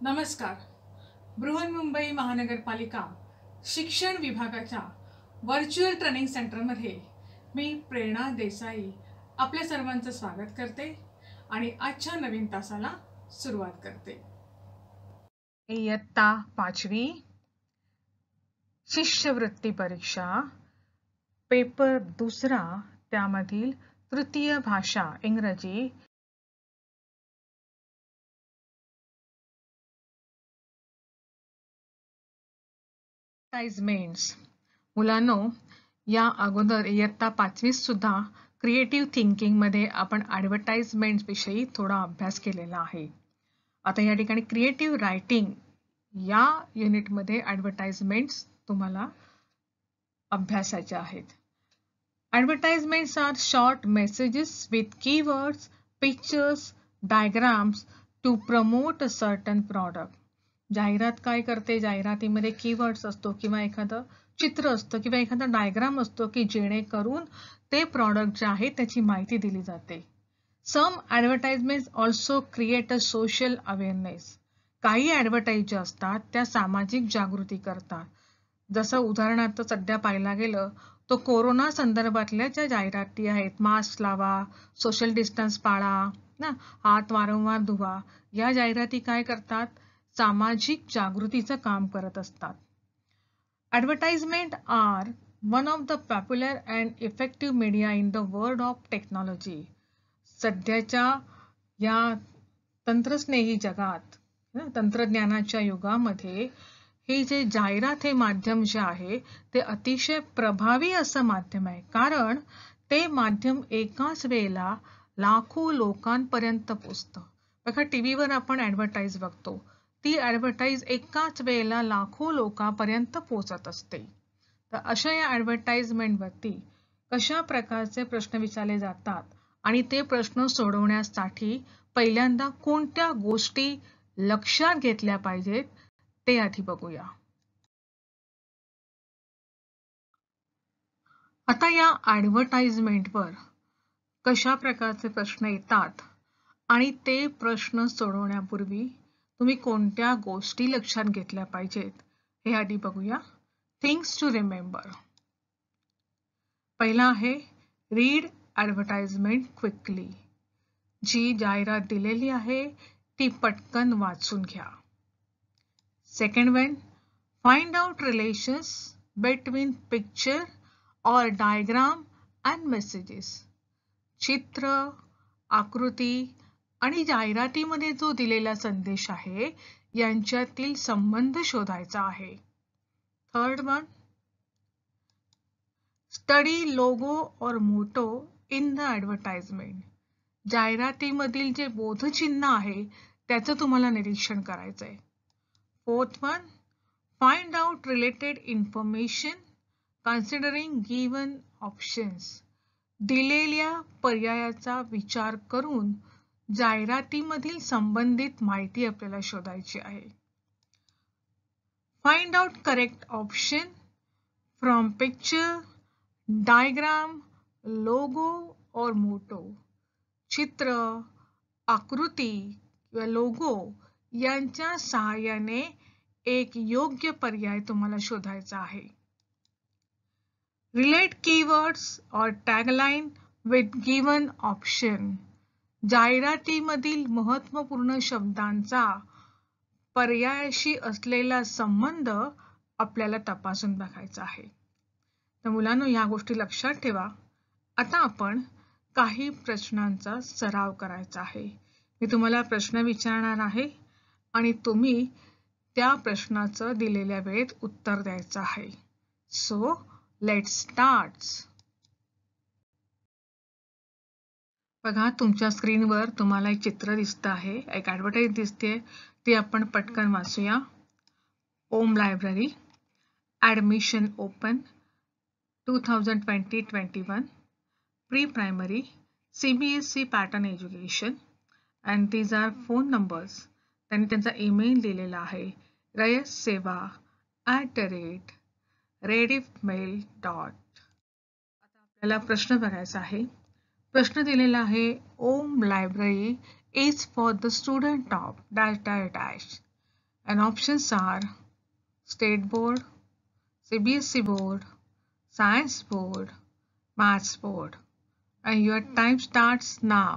नमस्कार. बृहन्मुंबई महानगरपालिका शिक्षण विभागाच्या व्हर्च्युअल ट्रेनिंग सेंटरमध्ये मी प्रेरणा देसाई आपल्या सर्वांचं स्वागत करते आणि आजच्या नवीन तासाला सुरुवात करते. इयत्ता 5वी शिष्यवृत्ती परीक्षा पेपर 2 त्यामधील तृतीय भाषा इंग्रजी ॲडव्हर्टाइजमेंट्स. मुलांनो, या अगोदर इयत्ता 5वीत सुद्धा क्रिएटिव्ह थिंकिंगमध्ये आपण ॲडव्हर्टाइजमेंट्स विषयी थोडा अभ्यास केलेला आहे. आता या ठिकाणी क्रिएटिव्ह रायटिंग या युनिटमध्ये ॲडव्हर्टाइजमेंट्स तुम्हाला अभ्यासाचे आहेत. Advertisements are short messages with keywords, pictures, diagrams to promote a certain product. जाहिरात काय करते? जाहिरातीमध्ये कीवर्ड्स असतो किंवा एखादं चित्र असतं किंवा एखादा डायग्राम असतो की जेणेकरून ते प्रॉडक्ट जे आहे त्याची माहिती दिली जाते. Some advertisements also create a social awareness. काही ॲडव्हर्टाईज ज्या असतात त्या सामाजिक जागृती करतात. जसं उदाहरणार्थ सध्या पाहायला गेलं तो कोरोना संदर्भातल्या ज्या जाहिराती आहेत, मास्क लावा, सोशल डिस्टन्स पाळा ना, हात वारंवार धुवा, या जाहिराती काय करतात? सामाजिक जागृतीचं काम करत असतात. Advertisement are one of the popular and effective media in the world of technology. सध्याच्या या तंत्रस्नेही जगात, तंत्रज्ञानाच्या युगामध्ये हे जे जाहिरात हे माध्यम जे आहे ते अतिशय प्रभावी असं माध्यम आहे. कारण ते माध्यम एकाच वेळेला लाखो लोकांपर्यंत पोचतं. बघा, टीव्हीवर आपण ॲडव्हर्टाईज बघतो, ती ॲडव्हर्टाईज एकाच वेळेला लाखो लोकांपर्यंत पोचत असते. तर अशा या ॲडव्हर्टाइजमेंटवरती कशा प्रकारचे प्रश्न विचारले जातात आणि ते प्रश्न सोडवण्यासाठी पहिल्यांदा कोणत्या गोष्टी लक्षात घेतल्या पाहिजेत ते आधी बघूया. आता या ॲडव्हर्टाइजमेंटवर कशा प्रकारचे प्रश्न येतात आणि ते प्रश्न सोडवण्यापूर्वी तुम्ही कोणत्या गोष्टी लक्षात घेतल्या पाहिजेत हे आधी बघूया. Things to remember. पहिला आहे रीड ॲडव्हर्टाइजमेंट क्विकली. जी जाहिरात दिलेली आहे ती पटकन वाचून घ्या. Second one, find out relations between picture और डायग्राम अँड मेसेजेस. चित्र, आकृती आणि जाहिरातीमध्ये जो दिलेला संदेश आहे यांच्यातील संबंध शोधायचा आहे. थर्ड वन, स्टडी लोगो और मोटो इन द ॲडव्हर्टाइजमेंट. जाहिरातीमधील जे बोधचिन्ह आहे त्याचं तुम्हाला निरीक्षण करायचं आहे. Fourth one, find out related information considering given options. दिलेल्या पर्यायाचा विचार करून जाहिरातीमधील संबंधित माहिती आपल्याला शोधायची आहे. Find out correct option from picture, diagram, logo और मोटो. चित्र, आकृती किंवा लोगो यांच्या सहाय्याने एक योग्य पर्याय तुम्हाला शोधायचा आहे. रिलेट कीवर्ड्स और टॅगलाइन विथ गिवन ऑप्शन. जाहिरातीमधील महत्त्वपूर्ण शब्दांचा पर्यायाशी असलेला संबंध आपल्याला तपासून बघायचा आहे. तर मुलांनो, या गोष्टी लक्षात ठेवा. आता आपण काही प्रश्नांचा सराव करायचा आहे. मी तुम्हाला प्रश्न विचारणार आहे आणि तुम्ही त्या प्रश्नाचं दिलेल्या वेळेत उत्तर द्यायचं आहे. So let's start. बघा, तुमच्या स्क्रीनवर तुम्हाला एक चित्र दिसतं आहे, एक ॲडव्हर्टाईज दिसते, ती आपण पटकन वाचूया. Om library, admission open 2020-21, pre primary, CBSE pattern education, and these are phone numbers. त्यांनी त्यांचा ईमेल दिलेला आहे rayaseva@rediffmail.. आता आपल्याला प्रश्न बघायचा आहे. प्रश्न दिलेला आहे, Om library is for the student of dash dash dash. and options are state board, CBSE board, science board, maths board, and your time starts now.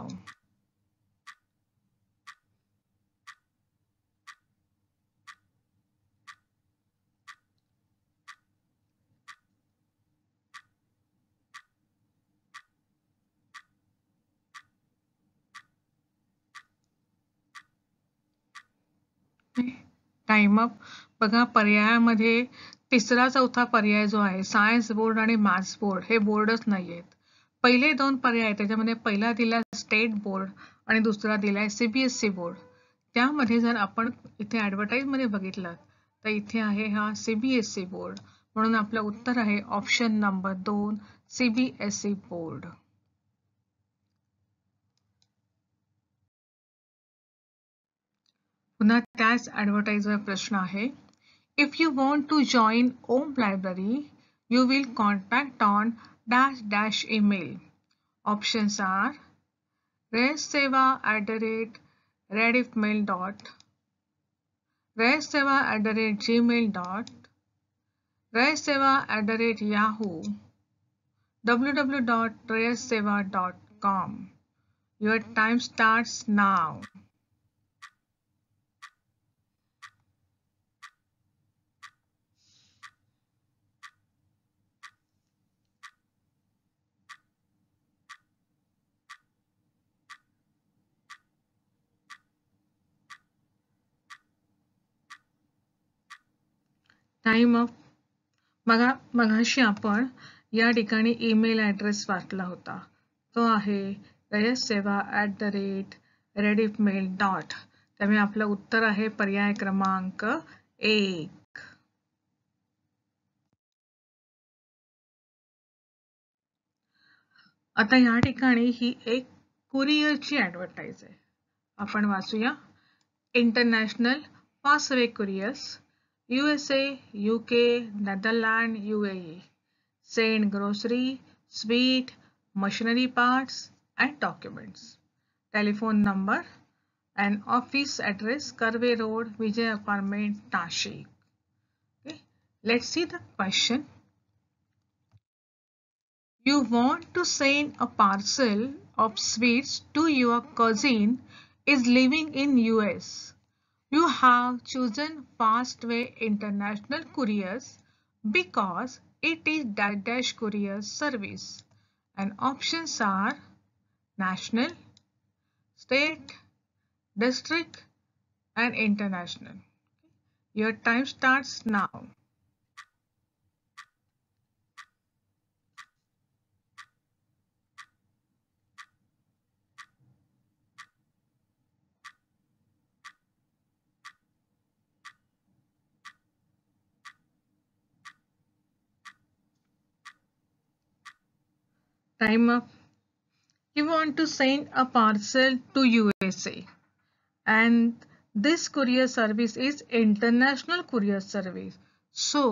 Time up. बघा पर्यायामध्ये तिसरा चौथा पर्याय जो आहे सायन्स बोर्ड आणि मॅथ्स बोर्ड हे बोर्डच नाहीयेत. पहिले दोन पर्याय त्याच्यामध्ये पहिला दिला स्टेट बोर्ड आणि दुसरा दिलाय CBSE बोर्ड. त्यामध्ये जर आपण इथे ऍडव्हर्टाईज मध्ये बघितलं तर इथे आहे हा CBSE बोर्ड, म्हणून आपलं उत्तर आहे ऑप्शन नंबर 2 CBSE बोर्ड. पुन्हा त्याच ऍडव्हर्टाईजवर प्रश्न आहे. If you want to join Om Library, you will contact on dash email. Options are resseva@rediffmail. resseva@gmail. resseva@yahoo. www.resseva.com. Your time starts now. Time up. मगाशी आपण या ठिकाणी ईमेल ॲड्रेस वाचला होता, तो आहे resseva@rediffmail. त्यामुळे आपलं उत्तर आहे पर्याय क्रमांक 1. आता या ठिकाणी ही एक कुरिअरची ॲडव्हर्टाईज आहे. आपण वाचूया. International Fastway couriers, USA, UK, Netherlands, UAE. Send grocery, sweet, machinery parts and documents. Telephone number and office address Karve Road, Vijay Apartment, Nashik. Okay. Let's see the question. You want to send a parcel of sweets to your cousin is living in US. You have chosen Fastway International Couriers because it is dash courier service, and options are national, state, district, and international. Your time starts now. Time up. You want to send a parcel to USA, and this courier service is international courier service. So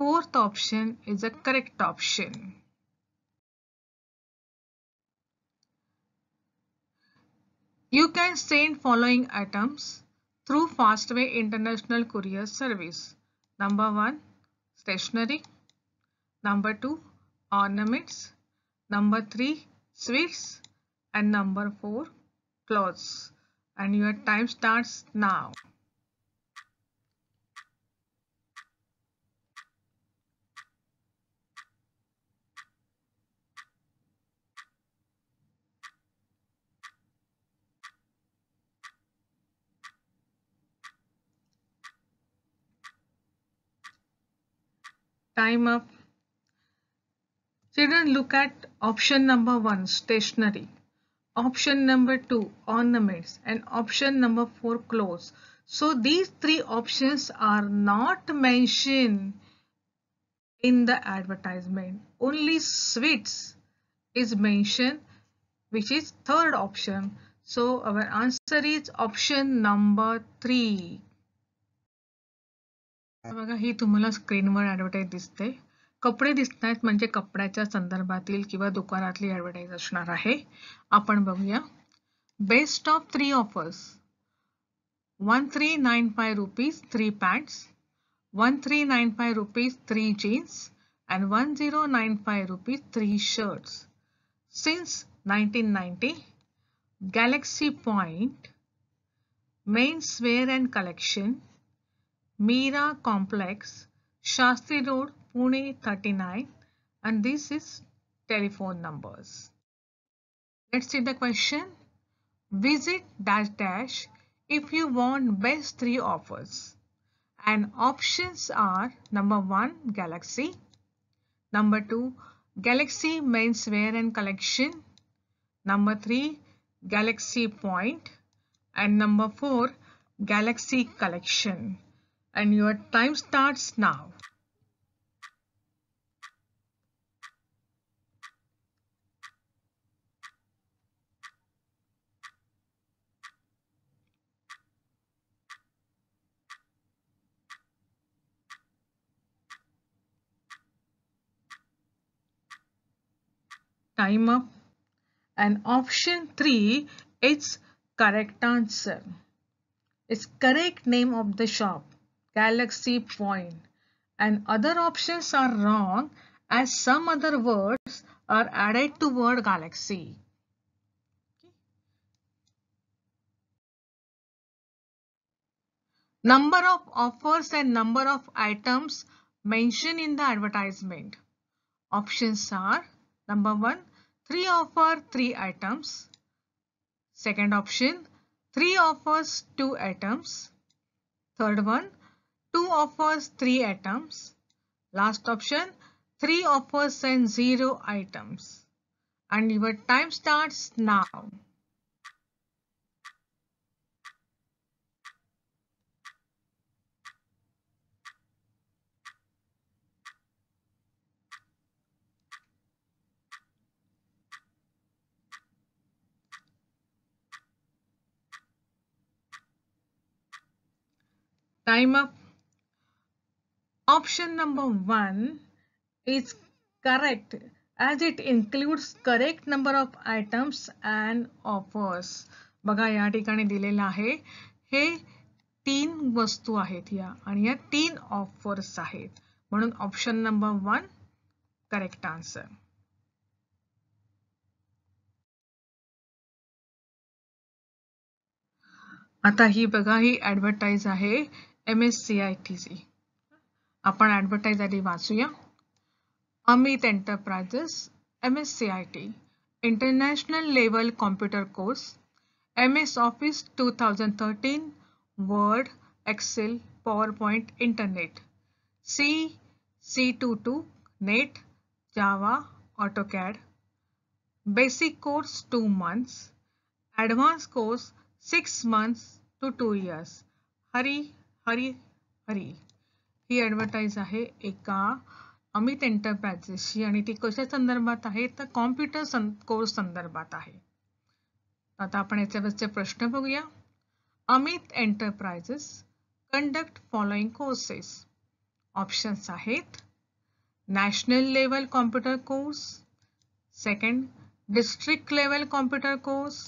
fourth option is a correct option. You can send following items through Fastway International Courier Service. Number 1, stationery. Number 2, ornaments. Number 3, sweets. And number 4, clothes. And your time starts now. Time up. Children, look at option number 1, stationery. Option number 2, ornaments, and option number 4, clothes. So these three options are not mentioned in the advertisement. Only sweets is mentioned, which is third option. So our answer is option number 3. बघा ही तुम्हाला स्क्रीनवर advertise दिसते. कपडे दिसत आहेत म्हणजे कपड्याच्या संदर्भातील किंवा दुकानातली ॲडव्हर्टाईज असणार आहे. आपण बघूया. Best of 3 offers. 1395 rupees 3 pants, 1395 rupees 3 jeans, and 1095 rupees 3 shirts. Since 1990, Galaxy Point, Menswear and Collection, Mira Complex, Shastri Road, Pune 39, and this is telephone numbers. Let's see the question. Visit dash dash if you want best 3 offers. And options are number 1 Galaxy, number 2 Galaxy Menswear and Collection, number 3 Galaxy Point, and number 4 Galaxy Collection. And your time starts now. Time up. And option 3 is correct answer. It's correct name of the shop, Galaxy Point. And other options are wrong as some other words are added to word Galaxy. Number of offers and number of items mentioned in the advertisement. Options are number 1, 3 offer 3 items. Second option, 3 offers 2 items. Third one, 2 offers 3 items. Last option, 3 offers and 0 items. And your time starts now. Time up. Option number 1 is correct as it includes correct number of items and offers. बघा या ठिकाणी दिलेलं आहे हे 3 वस्तू आहेत या आणि या 3 ऑफर्स आहेत म्हणून ऑप्शन नंबर 1 करेक्ट आन्सर. आता ही बघा ही ऍडव्हर्टाइज आहे MSCITची. आपण ऍडव्हर्टाइज आधी वाचूया. Amit Enterprises, MSCIT, International Level Computer Course, MS Office 2013, Word, Excel, PowerPoint, Internet, C, C22, Net, Java, AutoCAD, Basic course 2 months, Advanced course 6 months to 2 years. Hari Hari Hari he advertise आहे एका अमित एंटरप्राइजेसची आणि ती कशा संदर्भात आहे तर कॉम्प्युटर कोर्स संदर्भात आहे. आता आपण याच्यावरचे प्रश्न बघूया. Amit enterprises conduct following courses. Options आहेत national level computer course, second district level computer course,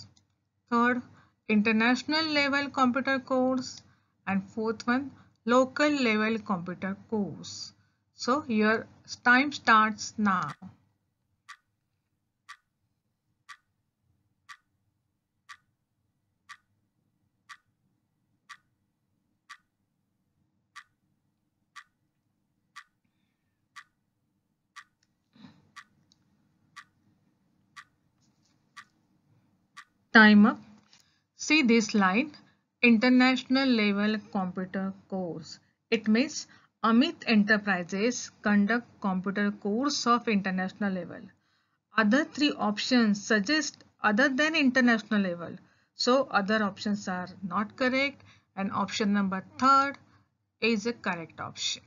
third international level computer course, and fourth one local level computer course. So your time starts now. Time up. See this line, international level computer course. It means Amit Enterprises conduct computer course of international level. Other 3 options suggest other than international level. So other options are not correct and option number 3rd is a correct option.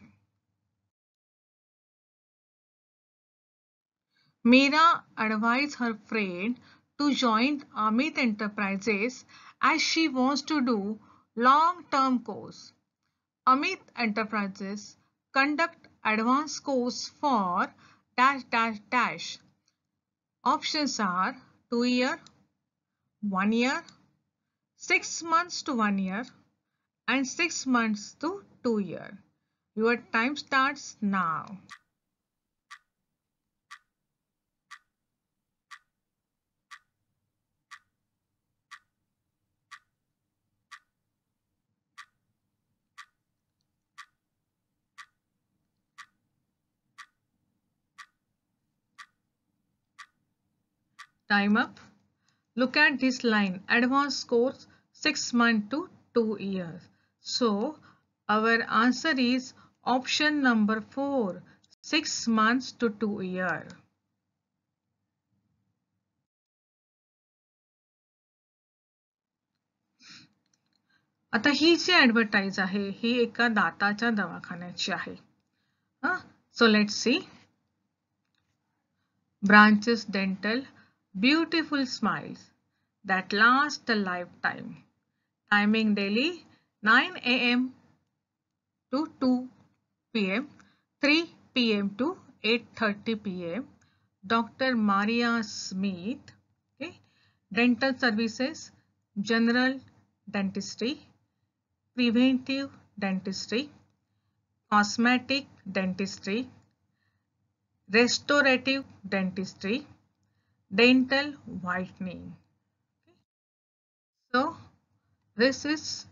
Meera advised her friend to join Amit Enterprises as she wants to do long-term course. Amit Enterprises conduct advanced course for dash dash dash. Options are 2 year, 1 year, 6 months to 1 year, and 6 months to 2 years. Your time starts now. Time up. Look at this line. Advanced scores 6 months to 2 years. So our answer is option number 4, 6 months to 2 years. आता ही जी advertise आहे ही एका दाताच्या दवाखान्याची आहे. So let's see. Branches Dental, beautiful smiles that last a lifetime. Timing daily 9 a.m. to 2 p.m., 3 p.m. to 8:30 p.m. Dr. Maria Smith. Okay. Dental services, general dentistry, preventive dentistry, cosmetic dentistry, restorative dentistry, dental whitening. So this is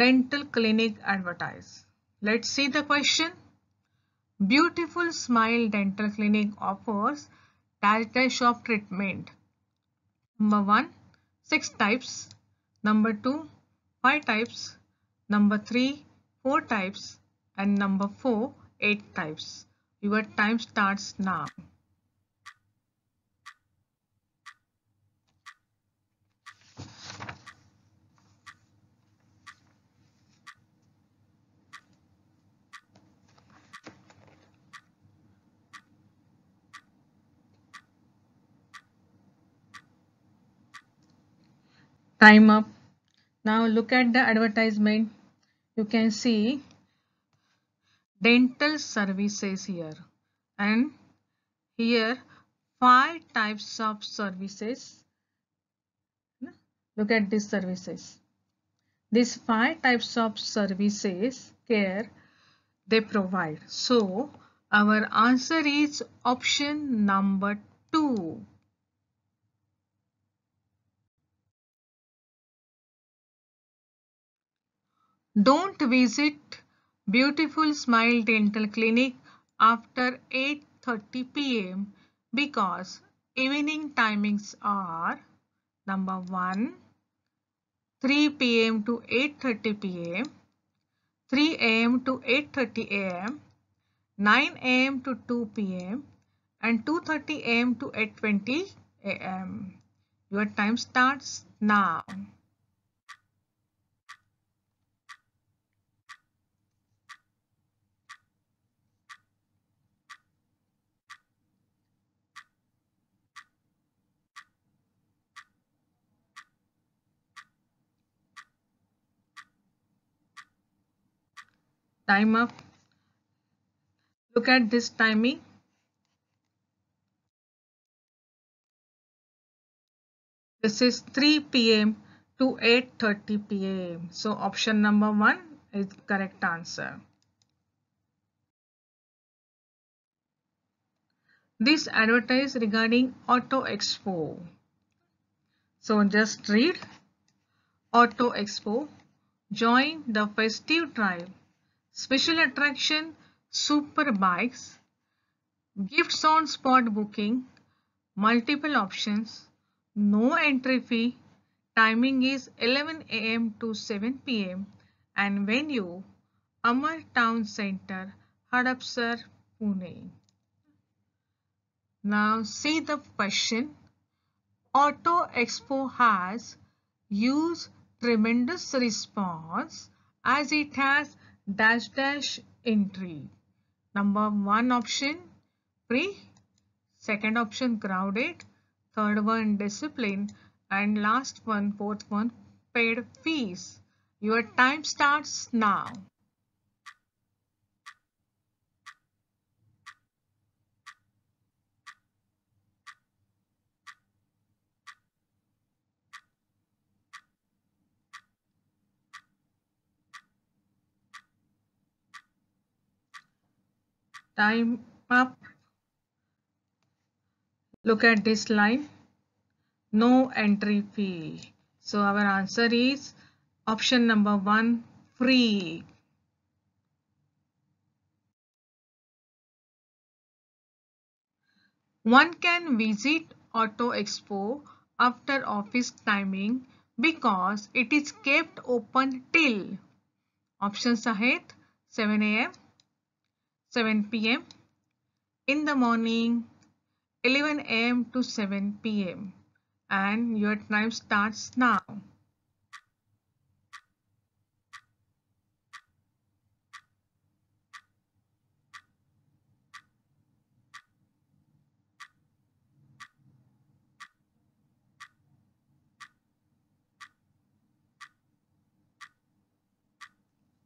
dental clinic advertise. Let's see the question. Beautiful Smile Dental Clinic offers dash of treatment. Number 1, 6 types. Number 2, 5 types. Number 3, 4 types. And number 4, 8 types. Your time starts now. Time up. Now look at the advertisement. You can see dental services here, and here 5 types of services. Look at these services. These 5 types of services care they provide. So our answer is option number 2. Don't visit Beautiful Smile Dental Clinic after 8:30 p.m. because evening timings are number 1, 3 p.m. to 8:30 p.m., 3 a.m. to 8:30 a.m., 9 a.m. to 2 p.m. and 2:30 a.m. to 8:20 a.m. Your time starts now. Time up. Look at this timing. This is 3 p.m. to 8:30 p.m. So option number 1 is correct answer. This advertise regarding Auto Expo. So just read. Auto Expo. Join the festive drive. Special attraction, super bikes, gifts on spot booking, multiple options, no entry fee, timing is 11 a.m. to 7 p.m. and venue Amar Town Center, Hadapsar, Pune. Now see the question. Auto Expo has used tremendous response as it has dash dash entry. Number 1 option free, second option crowded, third one discipline, and last one, fourth one, paid fees. Your time starts now. Time up. Look at this line. No entry fee. So our answer is option number 1, free. One can visit Auto Expo after office timing because it is kept open till options आहेत 7 a.m., 7 p.m., in the morning, 11 a.m. to 7 p.m. and your time starts now.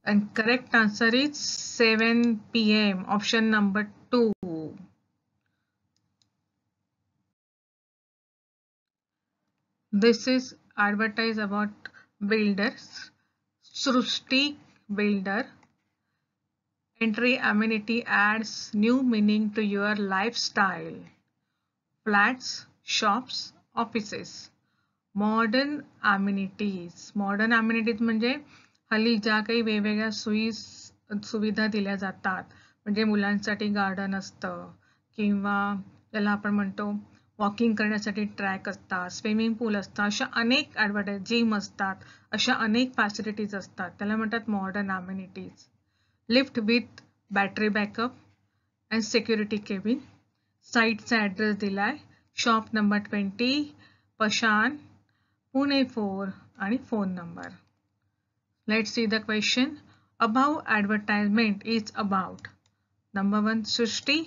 And correct answer is 7 p.m. Option number 2. This is advertise about builders. Srushti Builder. Entry amenity adds new meaning to your lifestyle. Flats, shops, offices. Modern amenities. Modern amenities म्हणजे हल्ली ज्या काही वेगवेगळ्या सुविधा दिल्या जातात, म्हणजे मुलांसाठी गार्डन असतं किंवा त्याला आपण म्हणतो वॉकिंग करण्यासाठी ट्रॅक असतात, स्विमिंग पूल असतात, अशा अनेक जिम असतात, अशा अनेक फॅसिलिटीज असतात, त्याला म्हणतात modern amenities. Lift with battery backup and security cabin. साईटचा ॲड्रेस दिलाय shop number 20 Pashan Pune 4 and phone number. Let's see the question. Above advertisement is about number 1 Srushti,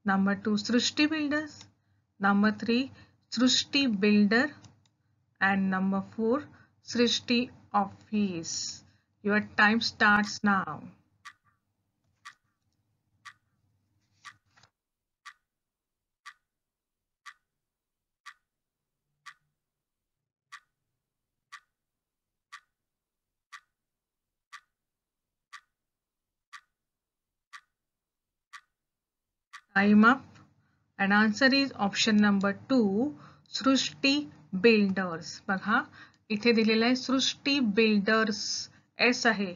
number 2 Srushti Builders, number 3 Srushti Builder and number 4 Srushti Office. Your time starts now. Time up. And answer is option number 2 सृष्टी builders. बघा इथे दिलेलं आहे सृष्टी builders S आहे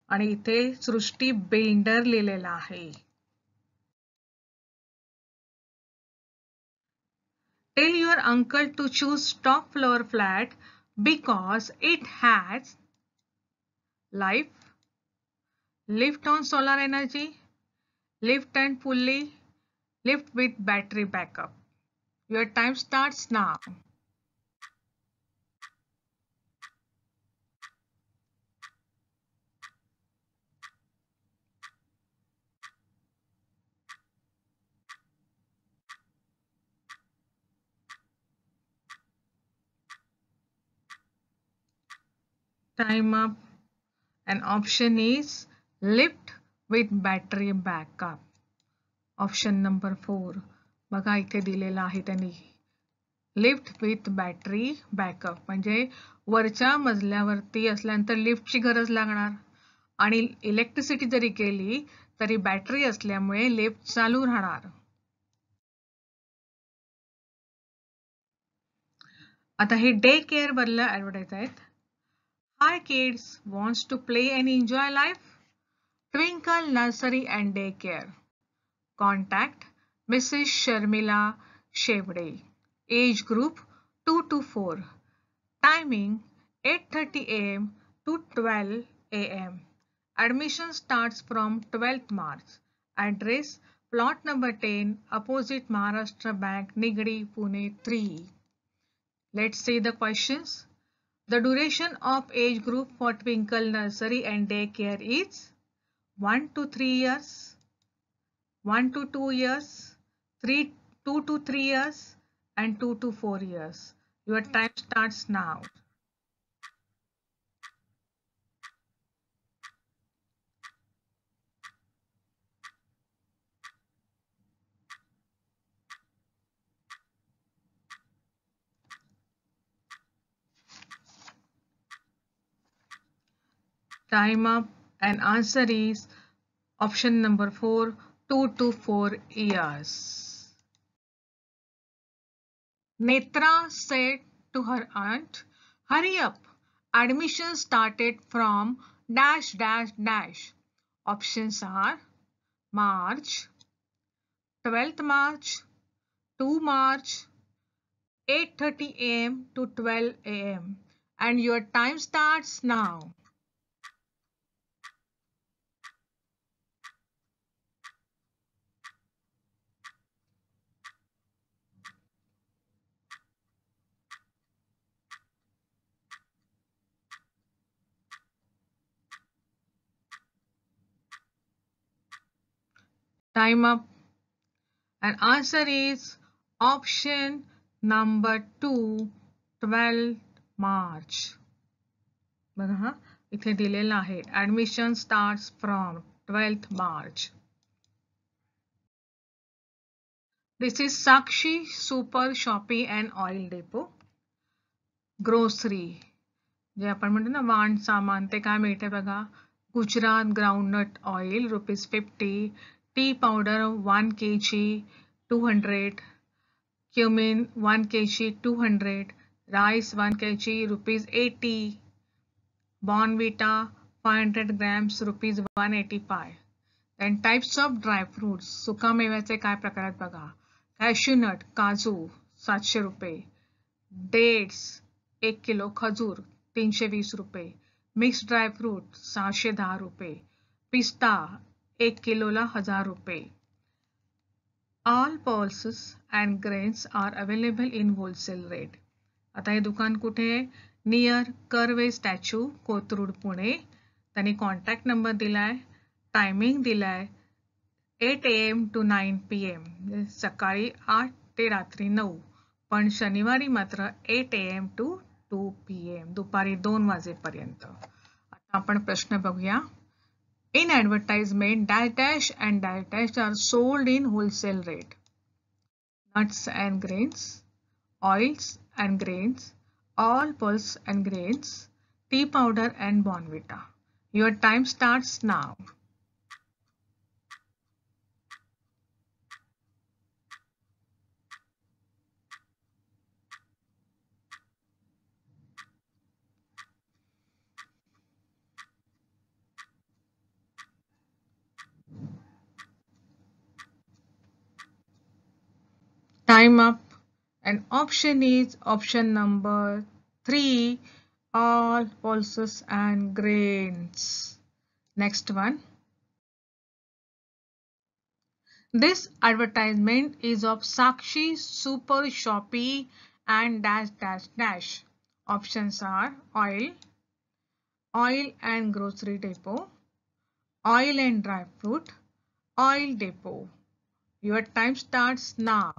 आणि इथे सृष्टी बिल्डर लिहिलेला आहे. Tell your uncle to choose top floor flat because it has lift on solar energy, lift and pulley, lift with battery backup. Your time starts now. Time up. And option is lift with battery backup. Option number 4. बघा इथे दिलेला आहे त्यांनी lift with battery backup म्हणजे वरच्या मजल्यावरती असल्यानंतर लिफ्टची गरज लागणार आणि इलेक्ट्रिसिटी जरी केली तरी बॅटरी असल्यामुळे लिफ्ट चालू राहणार. आता हे डे केअर वरला ऍडव्हर्टाइज आहेत. Hi kids, wants to play and enjoy life? Twinkle Nursery and Daycare. Contact Mrs. Sharmila Shevde. Age group 2 to 4. Timing 8:30 a.m. to 12 a.m. Admission starts from 12th March. Address plot number 10 opposite Maharashtra Bank Nigdi Pune 3. Let's see the questions. The duration of age group for Twinkle Nursery and Daycare is 1 to 3 years, 1 to 2 years, 2 to 3 years, and 2 to 4 years. Your time starts now. Time up and answer is option number 4 2 to 4 years. Netra said to her aunt, "Hurry up, admission started from dash dash dash." Options are March, 12th March, 2 March, 8:30 a.m. to 12 a.m. and your time starts now. Time up. And answer is option number 2, 12 March. बघा हा इथे दिलेला आहे admission starts from 12th March. This is Sakshi Super Shopee and Oil Depot. Grocery जे आपण म्हणतो ना वाण सामान ते काय मिळते बघा. Gujarat groundnut oil ₹50, tea powder 1 kg 200, cumin 1 kg 200, rice 1 kg ₹80, Bonvita 500 grams ₹185. Then types of dry fruits. सुकामेव्याचे काय प्रकार आहेत बघा. कॅश्यूनट काजू ₹700, डेट्स 1 किलो, खजूर ₹320, मिक्स ड्राय फ्रूट ₹610, पिस्ता 1 किलोला ₹1000. All pulses and grains are available in wholesale rate. आता हे दुकान कुठे आहे. Near curve statue, Kothrud, Pune. त्यांनी कॉन्टॅक्ट नंबर दिलाय, टायमिंग दिलाय 8 AM to 9 PM, सकाळी 8 ते रात्री 9, पण शनिवारी मात्र 8 AM to 2 PM, दुपारी 2 वाजेपर्यंत. आता आपण प्रश्न बघूया. In advertisement, dash dash and dash dash are sold in wholesale rate. Nuts and grains, oils and grains, all pulse and grains, tea powder and Bonvita. Your time starts now. Time up. And option is option number 3, all pulses and grains. Next one. This advertisement is of Sakshi Super Shopee and dash dash dash. Options are oil and grocery depot, oil and dry fruit, oil depot. Your time starts now.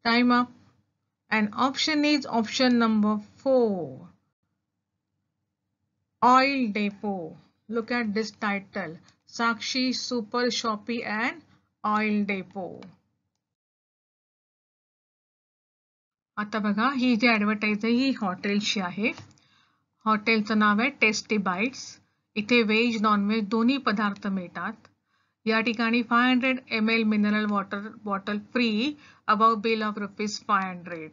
Time up. And option is option number 4, oil depot. Look at this title, Sakshi Super Shopee and oil depot. आता बघा ही जी advertise आहे ही हॉटेलची आहे. हॉटेलचं नाव आहे tasty bytes. इथे veg non veg दोन्ही पदार्थ मिळतात. या ठिकाणी 500 ml mineral water bottle free above bill of ₹500.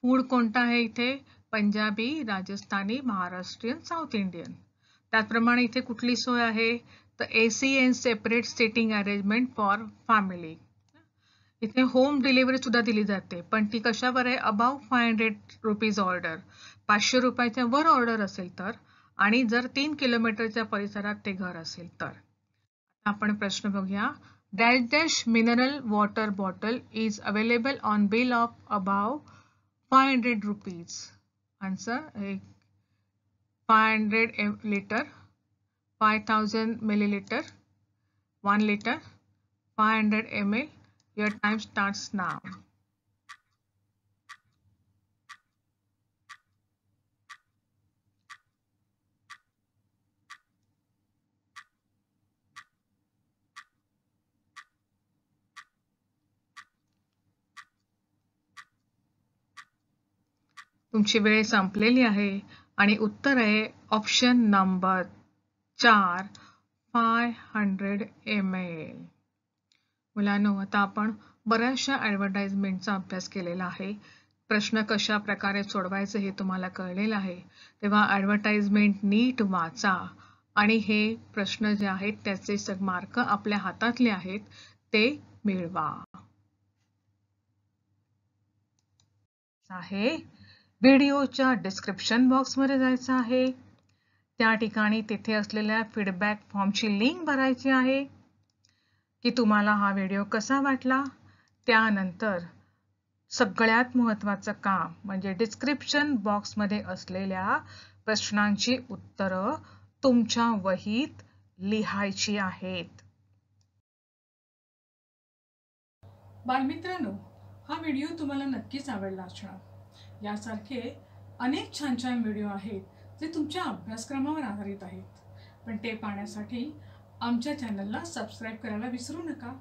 Food कोणता आहे इथे. Punjabi, Rajasthani, Maharashtrian, south Indian. त्याचप्रमाणे इथे कुठली सोय आहे तर AC and separate sitting arrangement for family. इथे होम डिलिव्हरी सुद्धा दिली जाते, पण ती कशावर आहे. अबाव ₹500 ऑर्डर, ₹500 वर ऑर्डर असेल तर, आणि जर 3 किलोमीटरच्या परिसरात ते घर असेल तर. आपण प्रश्न बघूया. Dash dash mineral water bottle is available on bill of above ₹500. Answer 500 liter, 5000 milliliter, 1 liter, 500 ml. Your time starts now. तुमची वेळ संपलेली आहे आणि उत्तर आहे ऑप्शन नंबर 4 500 ml. मुलांनो, आता आपण बऱ्याचशा ॲडव्हर्टाइजमेंटचा अभ्यास केलेला आहे. प्रश्न कशा प्रकारे सोडवायचे हे तुम्हाला कळलेलं आहे. तेव्हा ॲडव्हर्टाइजमेंट नीट वाचा आणि हे प्रश्न जे आहेत त्याचे मार्क आपल्या हातातले आहेत ते मिळवा. आहे व्हिडिओच्या डिस्क्रिप्शन बॉक्समध्ये जायचं आहे. त्या ठिकाणी तिथे असलेल्या फीडबॅक फॉर्मची लिंक भरायची आहे की तुम्हाला हा व्हिडिओ कसा वाटला. त्यानंतर सगळ्यात महत्त्वाचं काम म्हणजे डिस्क्रिप्शन बॉक्समध्ये असलेल्या प्रश्नांची उत्तरं तुमच्या वहीत लिहायची आहेत. बालमित्रांनो, हा व्हिडिओ तुम्हाला नक्कीच आवडला असणार. यासारखे अनेक छान छान व्हिडिओ आहेत जे तुमच्या अभ्यासक्रमावर आधारित आहेत. पण ते पाहण्यासाठी आमच्या चॅनलला सबस्क्राईब करायला विसरू नका.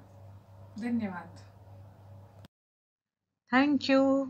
धन्यवाद. थँक्यू.